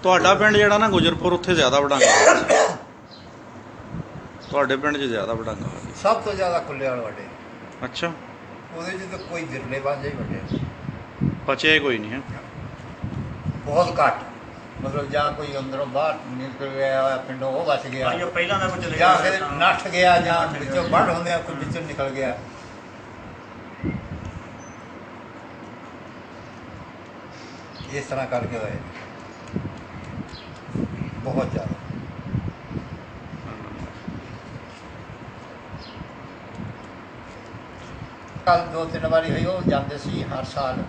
ਤੁਹਾਡਾ ਪਿੰਡ ਜਿਹੜਾ ਨਾ ਗੁਜਰਪੁਰ ਉੱਥੇ ਜ਼ਿਆਦਾ ਵਡਾਂਗਾ ਤੁਹਾਡੇ ਪਿੰਡ 'ਚ ਜ਼ਿਆਦਾ ਵਡਾਂਗਾ ਸਭ ਤੋਂ ਜ਼ਿਆਦਾ ਕੁੱਲੇਵਾਲ ਵੱਡੇ। ਅੱਛਾ ਉਹਦੇ 'ਚ ਤਾਂ ਕੋਈ ਵਿਰਲੇ ਬਾਂਝੇ ਹੀ ਵੱਡੇ ਬਚਿਆ ਹੀ ਕੋਈ ਨਹੀਂ ਹੈ ਬਹੁਤ ਘੱਟ। ਮਤਲਬ ਜਾਂ ਕੋਈ ਅੰਦਰੋਂ ਬਾਹਰ ਨਿਕਲ ਗਿਆ ਹੋਇਆ ਪਿੰਡੋਂ ਉਹ ਬਚ ਗਿਆ, ਪਹਿਲਾਂ ਦਾ ਕੁਝ ਜਾਂ ਕਿਤੇ ਨੱਠ ਗਿਆ, ਜਾਂ ਵਿੱਚੋਂ ਵੱਢ ਹੁੰਦੇ ਆ ਕੋਈ ਵਿੱਚੋਂ ਨਿਕਲ ਗਿਆ। ਇਸ ਤਰ੍ਹਾਂ ਕਰਕੇ ਹੋਏ ਬਹੁਤ ਜ਼ਿਆਦਾ। ਕੱਲ 2-3 ਵਾਰੀ ਹੋਈ, ਉਹ ਜਾਂਦੇ ਸੀ ਹਰ ਸਾਲ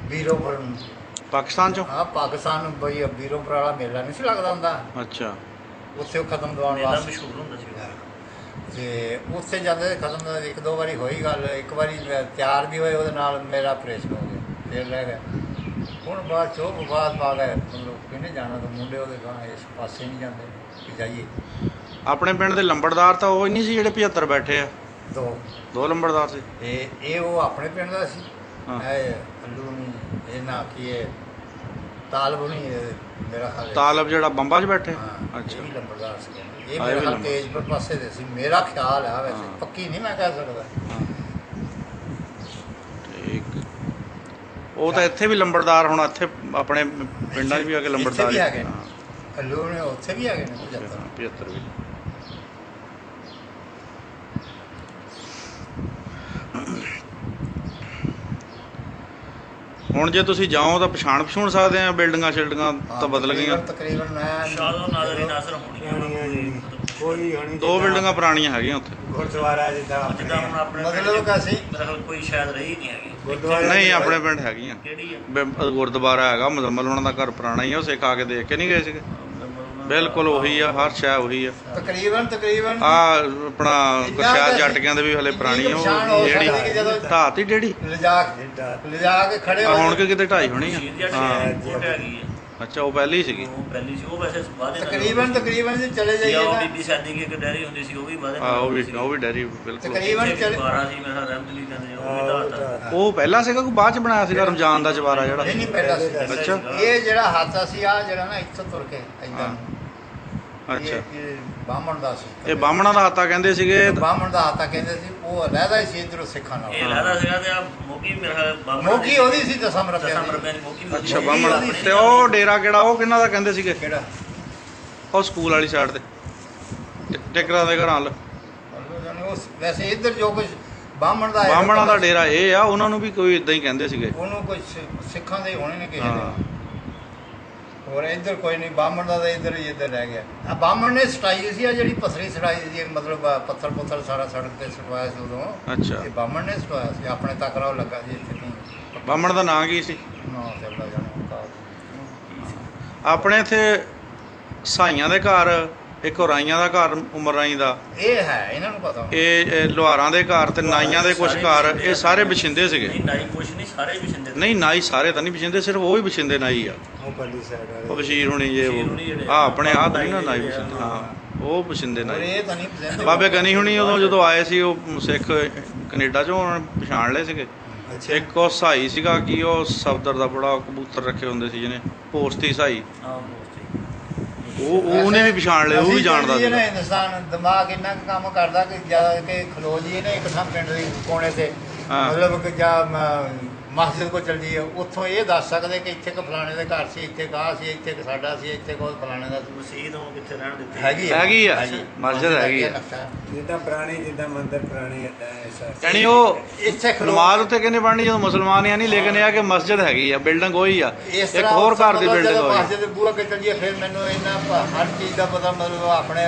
ਵੀਰੋਪੁਰ ਨੂੰ, ਪਾਕਿਸਤਾਨ 'ਚੋਂ। ਹਾਂ ਪਾਕਿਸਤਾਨ ਨੂੰ ਬਈ ਵੀਰੋਪੁਰ ਵਾਲਾ ਮੇਲਾ ਨਹੀਂ ਸੀ ਲੱਗਦਾ ਹੁੰਦਾ, ਅੱਛਾ ਉੱਥੇ ਉਹ ਖਤਮ ਦਿਵਾਉਣ ਵਾਸਤੇ ਮਸ਼ਹੂਰ ਹੁੰਦਾ ਸੀ। ਤੇ ਉੱਥੇ ਜਾਂਦੇ ਖਤਮ ਦਾ 1-2 ਵਾਰੀ ਹੋਈ ਗੱਲ। ਇੱਕ ਵਾਰੀ ਤਿਆਰ ਵੀ ਹੋਏ, ਉਹਦੇ ਨਾਲ ਮੇਰਾ ਆਪਰੇਸ਼ਨ ਹੋ ਗਿਆ, ਫਿਰ ਰਹਿ ਗਿਆ। ਹੁਣ ਬਾਅਦ ਚੋਂ ਵਿਵਾਦ ਪਾ ਗਏ, ਮਤਲਬ ਕਿਹਨੇ ਜਾਣਾ, ਤਾਂ ਮੁੰਡੇ ਉਹਦੇ ਗਾਂ ਇਸ ਪਾਸੇ ਨਹੀਂ ਜਾਂਦੇ ਕਿ ਜਾਈਏ। ਆਪਣੇ ਪਿੰਡ ਦੇ ਲੰਬੜਦਾਰ ਤਾਂ ਉਹ ਹੀ ਨਹੀਂ ਸੀ ਜਿਹੜੇ 75 ਬੈਠੇ ਆ? ਦੋ ਲੰਬੜਦਾਰ ਸੀ। ਇਹ ਉਹ ਆਪਣੇ ਪਿੰਡ ਦਾ ਸੀ। ਹਾਂ। ਇਹ ਅੱਲੂ ਨਹੀਂ, ਇਹ ਨਾ ਕੀ ਇਹ ਤਾਲਬ ਨਹੀਂ, ਮੇਰਾ ਖਿਆਲ ਹੈ। ਤਾਲਬ ਜਿਹੜਾ ਬੰਬਾ 'ਚ ਬੈਠੇ? ਹਾਂ, ਅੱਛਾ ਇਹ ਵੀ ਲੰਬੜਦਾਰ ਸੀ। ਇਹ ਹਾਂ, ਇਹ ਮੇਰਾ ਵੀ ਖਿਆਲ ਲੰਬੜ- ਤੇਜਪੁਰ ਪਾਸੇ ਦੇ ਸੀ, ਮੇਰਾ ਖਿਆਲ ਆ, ਵੈਸੇ ਹਾਂ। ਪੱਕੀ ਨਹੀਂ ਮੈਂ ਕਹਿ ਸਕਦਾ। ਹਾਂ ਠੀਕ। ਉਹ ਤਾਂ ਇੱਥੇ ਵੀ ਲੰਬੜਦਾਰ ਹੁਣ ਇੱਥੇ ਆਪਣੇ ਪਿੰਡਾਂ 'ਚ ਵੀ ਆ ਕੇ ਲੰਬੜਦਾਰ ਇੱਥੇ ਵੀ ਹੈਗੇ। ਹਾਂ, ਅੱਲੂ ਨੇ ਉੱਥੇ ਵੀ ਹੈਗੇ ਨੇ 75। 75 ਵੀ। ਹੁਣ ਜੇ ਤੁਸੀਂ ਜਾਓ ਤਾਂ ਪਛਾਣ ਸਕਦੇ ਆ ਬਿਲਡਿੰਗਾਂ ਸ਼ਿਲਡਿੰਗਾਂ ਤਾਂ ਬਦਲ ਗਈਆਂ। ਤਕਰੀਬਨ ਮੈਂ ਸ਼ਾਦੋਂ ਨਾਜ਼ਰ ਹੀ ਨਾਸਰ ਹੋਣੀਆਂ ਜੀ। ਕੋਈ ਹਣੀ 2 ਬਿਲਡਿੰਗਾਂ ਪੁਰਾਣੀਆਂ ਹੈਗੀਆਂ ਉੱਥੇ। ਗੁਰਦੁਆਰਾ ਜਿੱਦਾਂ ਜਿੱਦਾਂ ਹੁਣ ਆਪਣੇ ਮਤਲਬ ਕਿ ਅਸੀਂ ਮੇਰਾ ਖਿਆਲ ਕੋਈ ਸ਼ਾਇਦ ਰਹੀ ਨਹੀਂ ਹੈਗੀ। ਗੁਰਦੁਆਰਾ ਨਹੀਂ ਆਪਣੇ ਪਿੰਡ ਹੈਗੀਆਂ। ਕਿਹੜੀ ਆ? ਗੁਰਦੁਆਰਾ ਹੈਗਾ ਮੁਜ਼ੰਮਲ ਉਹਨਾਂ ਦਾ ਘਰ ਪੁਰਾਣਾ ਹੀ ਆ, ਉਹ ਸਿੱਖ ਆ ਕੇ ਦੇਖ ਕੇ ਨਹੀਂ ਗਏ ਸੀਗੇ। ਬਿਲਕੁਲ ਉਹੀ ਆ, ਹਰ ਸ਼ੈ ਉਹੀ ਆ। ਤਕਰੀਬਨ ਆ ਆਪਣਾ ਕੁਸ਼ਿਆਰ ਜੱਟਕਿਆਂ ਦੇ ਵੀ ਹਲੇ ਪੁਰਾਣੀ ਆ, ਉਹ ਜਿਹੜੀ ਢਾਤੀ ਡੇੜੀ ਲਿਜਾ ਕੇ ਖੜੇ ਹੋ ਹੁਣ ਕਿ ਕਿਤੇ ਢਾਈ ਹੋਣੀ ਆ। ਹਾਂ ਕੋਟ ਹੈਗੀ ਆ। ਅੱਛਾ ਉਹ ਪਹਿਲੀ ਹੀ ਸੀਗੀ। ਉਹ ਪਹਿਲੀ ਸੀ, ਉਹ ਵੈਸੇ ਬਾਅਦ ਤਕਰੀਬਨ ਜੇ ਚਲੇ ਜਾਈਏ ਉਹ ਨਾ ਬੀਬੀ ਸਾਡੀ ਕੀ ਇੱਕ ਡੈਰੀ ਹੁੰਦੀ ਸੀ, ਉਹ ਵੀ ਬਾਅਦ ਹਾਂ ਉਹ ਵੀ ਡੈਰੀ ਬਿਲਕੁਲ। ਤਕਰੀਬਨ 12 ਸੀ ਮੇਰਾ ਰਹਿਮਤਲੀ ਕਹਿੰਦੇ, ਉਹ ਵੀ ਢਾਤਾ। ਉਹ ਪਹਿਲਾਂ ਸੀਗਾ ਕੋਈ ਬਾਅਦ ਚ ਬਣਾਇਆ ਸੀਗਾ ਰਮਜ਼ਾਨ ਦਾ ਚਵਾਰਾ ਜਿਹੜਾ? ਨਹੀਂ ਪਹਿਲਾਂ ਸੀ। ਅੱਛਾ ਇਹ ਜਿਹੜਾ ਹਾਤਾ ਸੀ ਆ ਜਿਹੜਾ ਨਾ ਇੱਥੋਂ ਤੁਰ ਕੇ ਏਦਾਂ, ਅੱਛਾ ਇਹ ਬਾਹਮਣ ਦਾ ਸੀ। ਇਹ ਬਾਹਮਣਾਂ ਦਾ ਹਾਤਾ ਕਹਿੰਦੇ ਸੀਗੇ। ਬਾਹਮਣ ਦਾ ਹਾਤਾ ਕਹਿੰਦੇ ਸੀ, ਉਹ ਅਲੱਗਾ ਹੀ ਸੀ ਇਧਰੋਂ ਸਿੱਖਾਂ ਨਾਲ। ਇਹ ਲਹਿਦਾ ਸੀਗਾ ਤੇ ਆ ਮੋਗੀ ਮੇਰਾ ਖਿਆਲ ਬਾਹਮਣ ਮੋਗੀ ਉਹਦੀ ਸੀ 10 ਰੁਪਏ ਦਸਾਂ ਦੀ। ਰੁਪਏ ਦੀ ਮੋਗੀ ਵੀ ਅੱਛਾ ਉਹਦੀ ਬਾਹਮਣ। ਸੀ। ਤੇ ਉਹ ਡੇਰਾ ਕਿਹੜਾ, ਉਹ ਕਿਹਨਾਂ ਦਾ ਕਹਿੰਦੇ ਸੀਗੇ? ਕਿਹੜਾ? ਉਹ ਸਕੂਲ ਵਾਲੀ ਸਾਈਡ ਤੇ ਟਿਕਰਾਂ ਦੇ ਘਰਾਂ ਵੱਲ। ਵੈਸੇ ਇੱਧਰ ਜੋ ਕੁਝ ਬਾਹਮਣ ਦਾ ਬਾਹਮਣਾਂ ਦਾ ਡੇਰਾ ਇਹ ਆ, ਉਹਨਾਂ ਨੂੰ ਵੀ ਕੋਈ ਇਦਾਂ ਹੀ ਕਹਿੰਦੇ ਸੀਗੇ। ਉਹਨੂੰ ਕੁਝ ਸਿੱਖਾਂ ਦੇ ਹੋਣੇ ਨੇ ਕਿਸੇ ਹਾਂ ਦੇ। ਹੋਰ ਇੱਧਰ ਕੋਈ ਨਹੀਂ, ਬਾਹਮਣ ਦਾ ਤਾਂ ਇੱਧਰ ਹੀ ਇੱਧਰ ਰਹਿ ਗਿਆ। ਆ ਬਾਹਮਣ ਨੇ ਸਟਾਈ ਸੀ, ਆ ਜਿਹੜੀ ਪਸਰੀ ਸਟਾਈ ਸੀ, ਮਤਲਬ ਪੱਥਰ ਪੁੱਥਰ ਸਾਰਾ ਸੜਕ ਤੇ ਸਟਵਾਇਆ ਸੀ ਉਦੋਂ। ਅੱਛਾ ਇਹ ਬਾਹਮਣ ਨੇ ਸਟਵਾਇਆ ਸੀ, ਆਪਣੇ ਤੱਕ ਰਾਹ ਲੱਗਾ ਸੀ ਇੱਥੇ ਨਹੀਂ। ਬਾਹਮਣ ਦਾ ਨਾਂ ਕੀ ਸੀ? ਨਾ ਚੱਲਦਾ ਜਾਣਾ ਆਪਣੇ ਇੱਥੇ ਸਾਈਆਂ ਦੇ ਘਰ, ਇੱਕ ਰਾਈਆਂ ਦਾ ਘਰ ਉਮਰ ਰਾਈ ਦਾ, ਇਹ ਹੈ ਇਹਨਾਂ ਨੂੰ ਪਤਾ। ਇਹ ਲੁਹਾਰਾਂ ਦੇ ਘਰ ਤੇ ਨਾਈਆਂ ਦੇ ਕੁਝ ਘਰ, ਇਹ ਸਾਰੇ ਬਛਿੰਦੇ ਸੀਗੇ। ਨਹੀਂ ਨਾਈ ਕੁਛ ਨਹੀਂ, ਸਾਰੇ ਵੀ ਛਿੰਦੇ। ਨਹੀਂ ਨਾਈ ਸਾਰੇ ਤਾਂ ਨਹੀਂ ਬਛਿੰਦੇ, ਸਿਰਫ ਉਹ ਹੀ ਬਛਿੰਦੇ ਨਾਈ ਆ। ਉਹ ਪਰਲੀ ਸਾਈਡ ਉਹ ਵਾਲੇ ਬਸ਼ੀਰ ਹੋਣੀ ਜੇ ਆ ਆਪਣੇ ਆਹ ਤਾਂ ਨਹੀਂ ਨਾ ਨਾਈ ਬਛਿੰਦੇ। ਹਾਂ ਉਹ ਬਛਿੰਦੇ ਹੋਰ ਨਾਈ। ਇਹ ਤਾਂ ਨਹੀਂ ਪਸੰਦ। ਬਾਬੇ ਗਨੀ ਹੁਣੀ ਉਦੋਂ ਜਦੋਂ ਆਏ ਸੀ, ਉਹ ਸਿੱਖ ਕੈਨੇਡਾ ਚੋਂ, ਉਹਨਾਂ ਨੇ ਪਛਾਣ ਲਏ ਸੀਗੇ। ਅੱਛਾ ਇੱਕ ਉਹ ਸਾਈ ਸੀਗਾ, ਕਿ ਉਹ ਸਬਦਰ ਦਾ ਬੜਾ ਕਬੂਤਰ ਰੱਖੇ ਹੁੰਦੇ ਸੀ ਜਿਹਨੇ, ਪੋਸਤੀ ਸਾਈ, ਹਾਂ ਉਹਨੇ ਵੀ ਪਛਾਣ ਲਿਆ, ਉਹ ਵੀ ਜਾਣਦਾ ਸੀ। ਹਿੰਦੁਸਤਾਨ ਦਿਮਾਗ ਇੰਨਾ ਕੁ ਕੰਮ ਕਰਦਾ ਕਿ ਜਿਆਦਾ ਕਿ ਖਲੋ ਜੀਏ ਨਾ ਇੱਕ ਥਾਂ ਪਿੰਡ ਦੇ ਕੋਨੇ ਤੇ, ਹਾਂ। ਮਤਲਬ ਕਿ ਜਾਂ ਮਸਜਿਦ ਕੋ ਚੱਲ ਜੀਏ, ਉੱਥੋਂ ਇਹ ਦੱਸ ਸਕਦੇ ਕਿ ਇੱਥੇ ਕ ਫਲਾਣੇ ਦੇ ਘਰ ਸੀ, ਇੱਥੇ ਕਾ ਸੀ, ਇੱਥੇ ਕ ਸਾਡਾ ਸੀ, ਇੱਥੇ ਕੋ ਫਲਾਣੇ ਦਾ ਸੀ। ਮਸੀਤ ਹੁਣ ਕਿੱਥੇ ਰਹਿਣ ਦਿੱਤੀ ਹੈਗੀ ਆ, ਮਸਜਿਦ ਹੈਗੀ ਆ। ਜਿੱਦਾਂ ਪੁਰਾਣੀ ਜਿੱਦਾਂ ਮੰਦਿਰ ਪੁਰਾਣੀ ਐਸਾ ਯਾਨੀ ਉਹ ਇੱਥੇ ਨਮਾਜ਼ ਉੱਥੇ ਕਿਹਨੇ ਪੜ੍ਹਨੀ ਜਦੋਂ ਮੁਸਲਮਾਨ ਆ? ਨਹੀਂ, ਲੇਕਿਨ ਇਹ ਆ ਕਿ ਮਸਜਿਦ ਹੈਗੀ ਆ, ਬਿਲਡਿੰਗ ਉਹੀ ਆ, ਇਸ ਇੱਕ ਤਰ੍ਹਾਂ ਹੋਰ ਘਰ ਦੀ ਬਿਲਡਿੰਗ ਹੋਈ। ਮਸਜਿਦ ਦੇ ਬੂਹਾ ਕੇ ਚੱਲੀਏ, ਫਿਰ ਮੈਨੂੰ ਇਹਨਾਂ ਹਰ ਚੀਜ਼ ਦਾ ਪਤਾ, ਮਤਲਬ ਆਪਣੇ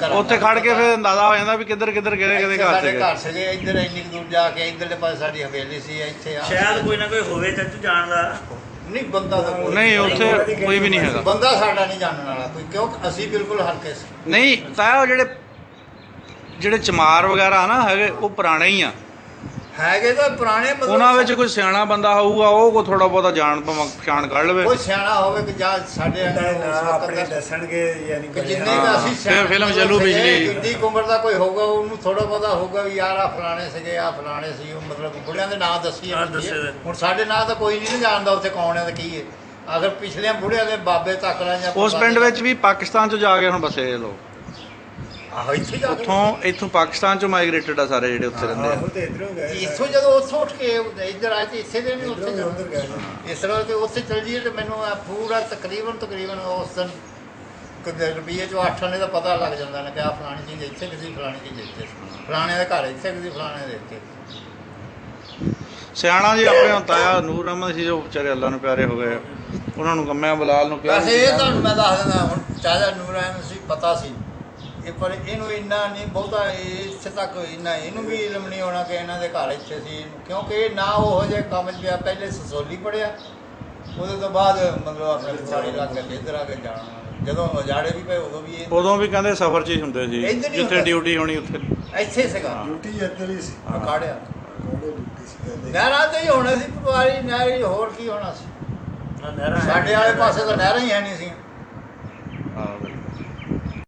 ਘਰ ਉੱਥੇ ਖੜ ਕੇ ਫਿਰ ਅੰਦਾਜ਼ਾ ਹੋ ਜਾਂਦਾ ਵੀ ਕਿੱਧਰ ਕਿੱਧਰ ਕਿਹੜੇ ਕਿਹੜੇ ਘਰ ਸਾਡੇ ਸੀਗੇ। ਘਰ ਸੀਗੇ, ਇੱਧਰ ਇੰਨੀ ਕੁ ਦੂਰ ਜਾ ਕੇ ਇੱਧਰਲੇ ਪਾਸੇ ਸਾਡੀ ਹਵੇਲੀ ਸੀ, ਇੱਥੇ ਸ਼ਾਇਦ ਕੋਈ ਨਾ ਕੋਈ ਹੋਵੇ ਚਾਚੂ ਜਾਣਦਾ। ਨਹੀਂ ਬੰਦਾ ਤਾਂ ਕੋਈ ਨਹੀਂ ਉੱਥੇ ਕੋਈ ਵੀ ਨਹੀਂ ਹੈਗਾ। ਬੰਦਾ ਸਾਡਾ ਨਹੀਂ ਜਾਣਨ ਵਾਲਾ ਕੋਈ, ਕਿਉਂਕਿ ਅਸੀਂ ਬਿਲਕੁਲ ਹਲਕੇ ਸੀ। ਨਹੀਂ ਤਾਂ ਉਹ ਜਿਹੜੇ ਚਮਾਰ ਵਗੈਰਾ ਨਾ ਹੈਗੇ, ਉਹ ਪੁਰਾਣੇ ਹੀ ਆ। ਹੈਗੇ ਤਾਂ ਪੁਰਾਣੇ, ਮਤਲਬ ਉਹਨਾਂ ਵਿੱਚ ਕੋਈ ਸਿਆਣਾ ਬੰਦਾ ਹੋਊਗਾ, ਉਹ ਕੋ ਥੋੜਾ ਬਹੁਤਾ ਜਾਣ ਪਛਾਣ ਕੱਢ ਲਵੇ। ਕੋਈ ਸਿਆਣਾ ਹੋਵੇ ਕਿ ਜਾਂ ਸਾਡੇ ਆਪਣੇ ਦੱਸਣਗੇ, ਯਾਨੀ ਕਿ ਜਿੰਨੇ ਹਾਂ, ਕੁ ਅਸੀਂ ਫਿਰ ਫਿਲਮ ਚੱਲੂ ਬਿਜਲੀ। ਕਿੰਨੀ ਉਮਰ ਦਾ ਕੋਈ ਹੋਊਗਾ, ਉਹਨੂੰ ਥੋੜਾ ਬਹੁਤਾ ਹੋਊਗਾ ਵੀ ਯਾਰ ਆ ਫਲਾਣੇ ਸੀਗੇ, ਆ ਫਲਾਣੇ ਸੀ, ਉਹ ਮਤਲਬ ਬੁੜਿਆਂ ਦੇ ਨਾਂ ਦੱਸੀ ਹਾਂ, ਦੱਸੇ ਦੇ। ਹੁਣ ਸਾਡੇ ਨਾਂ ਤਾਂ ਕੋਈ ਨਹੀਂ ਜਾਣਦਾ ਉੱਥੇ ਕੌਣ ਹੈ ਤੇ ਕੀ ਹੈ। ਅਗਰ ਪਿਛਲੇ ਬੁੜਿਆਂ ਦੇ ਬਾਬੇ ਤੱਕ ਨਾ ਜਾਂ ਉਸ ਪਿੰਡ ਵਿੱਚ ਵੀ ਪਾਕਿਸਤਾਨ ਚ ਜਾ ਕੇ ਹੁਣ ਬਸੇ ਇਹ ਲੋਕ ਆਹੋ ਇੱਥੇ ਜਾ ਕੇ ਇੱਥੋਂ ਪਾਕਿਸਤਾਨ ਚੋਂ ਮਾਈਗ੍ਰੇਟਡ ਆ ਸਾਰੇ ਜਿਹੜੇ ਉੱਥੇ ਰਹਿੰਦੇ ਆਹੋ ਆ ਤੇ ਇਧਰੋਂ ਗਏ ਇੱਥੋਂ ਜਦੋਂ ਉੱਥੋਂ ਉੱਠ ਕੇ ਇੱਧਰ ਆਏ ਤੇ ਇੱਥੇ ਦੇ ਨਹੀਂ ਉੱਥੇ ਇੱਧਰੋਂ ਉੱਧਰ ਗਏ ਇਸ ਤਰ੍ਹਾਂ ਕਿ ਉੱਥੇ ਚਲ ਜੀਏ ਤੇ ਮੈਨੂੰ ਆ ਪੂਰਾ ਤਕਰੀਬਨ ਉਸ ਦਿਨ ਕਦੇ ਰੁਪਈਏ ਚੋਂ 8 ਆਨੇ ਦਾ ਪਤਾ ਲੱਗ ਜਾਂਦਾ ਨਾ ਕਿ ਆ ਫਲਾਣੀ ਚੀਜ਼ ਇੱਥੇ ਕਿਸੇ ਫਲਾਣੀ ਚੀਜ਼ ਇੱਥੇ ਫਲਾਣੇ ਦੇ ਘਰ ਇੱਥੇ ਕਿਸੇ ਫਲਾਣੇ ਦੇ ਇੱਥੇ ਸਿਆਣਾ ਜੀ ਆਪਣੇ ਹੁੰਦਾ ਆ ਨੂਰ ਅਹਿਮਦ ਸੀ ਜੋ ਵਿਚਾਰੇ ਅੱਲਾ ਨੂੰ ਪਿਆਰੇ ਹੋ ਗਏ ਉਹਨਾਂ ਨੂੰ ਕੰਮਿਆ ਬਲਾਲ ਨੂੰ ਕਿਹਾ ਵੈਸੇ ਇਹ ਤੁਹਾਨੂੰ ਮੈਂ ਦੱਸ ਦਿੰਦਾ ਹੁਣ ਚਾਹੇ ਨੂਰ ਅਹਿਮਦ ਸੀ ਪਤਾ ਸੀ ਇਹ ਪਰ ਇਹਨੂੰ ਇੰਨਾ ਨਹੀਂ ਬਹੁਤਾ ਇੱਥੇ ਤੱਕ ਇੰਨਾ ਇਹਨੂੰ ਵੀ ਇਲਮ ਨਹੀਂ ਹੋਣਾ ਕਿ ਇਹਨਾਂ ਦੇ ਘਰ ਇੱਥੇ ਸੀ ਕਿਉਂਕਿ ਇਹ ਨਾ ਉਹੋ ਜਿਹੇ ਕੰਮ 'ਚ ਪਿਆ ਪਹਿਲੇ ਸਸੋਲੀ ਪੜਿਆ ਉਹਦੇ ਤੋਂ ਬਾਅਦ ਮਤਲਬ ਆਪਣੇ ਪਹਾੜੀ ਇਲਾਕੇ ਇੱਧਰ ਆ ਕੇ ਜਾਣਾ ਜਦੋਂ ਉਜਾੜੇ ਵੀ ਪਏ ਉਦੋਂ ਵੀ ਕਹਿੰਦੇ ਸਫ਼ਰ 'ਚ ਹੀ ਹੁੰਦੇ ਸੀ ਇੱਧਰ ਹੀ ਜਿੱਥੇ ਹੁੰਦਾ ਡਿਊਟੀ ਹੋਣੀ ਉੱਥੇ ਇੱਥੇ ਸੀਗਾ ਡਿਊਟੀ ਇੱਧਰ ਹੀ ਸੀ ਕਾੜਿਆ ਕੋੜੇ ਡਿਊਟੀ ਸੀ ਕਹਿੰਦੇ ਨਹਿਰਾਂ ਤੇ ਹੀ ਹੋਣਾ ਸੀ ਪਟਵਾਰੀ ਨਹਿਰ ਹੋਰ ਕੀ ਹੋਣਾ ਸੀ ਨਾ ਨਹਿਰਾਂ ਸਾਡੇ ਵਾਲੇ ਪਾਸੇ ਤਾਂ ਨਹਿਰਾਂ ਹੀ ਹੈ ਨਹੀਂ ਸੀ